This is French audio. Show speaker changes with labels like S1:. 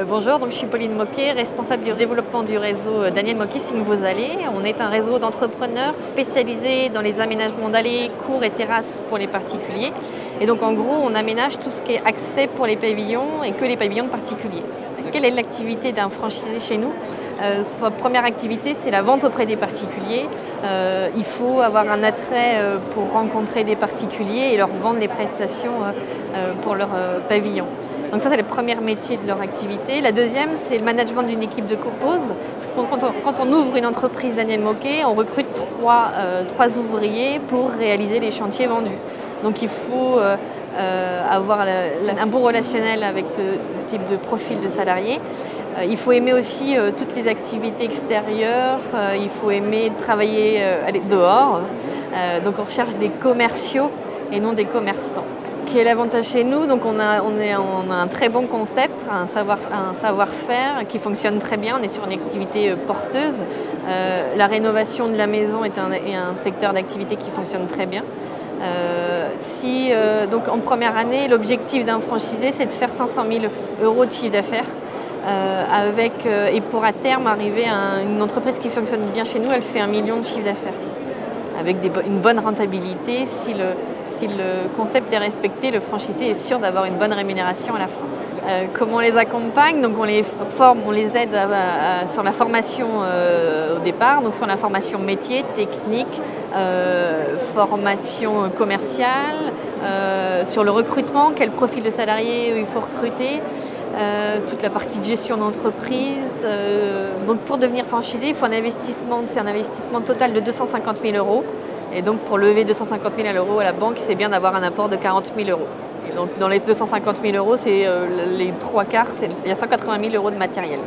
S1: Bonjour, donc je suis Pauline Moquet, responsable du développement du réseau Daniel Moquet Signe Vos Allées. On est un réseau d'entrepreneurs spécialisés dans les aménagements d'allées, cours et terrasses pour les particuliers. Et donc en gros, on aménage tout ce qui est accès pour les pavillons et que les pavillons particuliers. Quelle est l'activité d'un franchisé chez nous? Sa première activité, c'est la vente auprès des particuliers. Il faut avoir un attrait pour rencontrer des particuliers et leur vendre des prestations pour leur pavillon. Donc ça, c'est le premier métier de leur activité. La deuxième, c'est le management d'une équipe de compose. Quand on ouvre une entreprise Daniel Moquet, on recrute trois ouvriers pour réaliser les chantiers vendus. Donc il faut avoir un bon relationnel avec ce type de profil de salarié. Il faut aimer aussi toutes les activités extérieures, il faut aimer travailler aller dehors. Donc on recherche des commerciaux et non des commerçants. Quel est l'avantage chez nous? Donc on a un très bon concept, un savoir-faire qui fonctionne très bien. On est sur une activité porteuse. La rénovation de la maison est un secteur d'activité qui fonctionne très bien. Donc en première année, l'objectif d'un franchisé, c'est de faire 500 000 € de chiffre d'affaires. Et pour à terme arriver à une entreprise qui fonctionne bien chez nous, elle fait 1 million de chiffre d'affaires. Avec une bonne rentabilité, si le concept est respecté, le franchisé est sûr d'avoir une bonne rémunération à la fin. Comment on les accompagne? Donc on les forme, on les aide sur la formation au départ, donc sur la formation métier, technique, formation commerciale, sur le recrutement, quel profil de salarié il faut recruter, toute la partie de gestion d'entreprise. Donc pour devenir franchisé, il faut un investissement total de 250 000 €. Et donc pour lever 250 000 € à la banque, c'est bien d'avoir un apport de 40 000 €. Et donc dans les 250 000 €, c'est les trois quarts, il y a 180 000 € de matériel.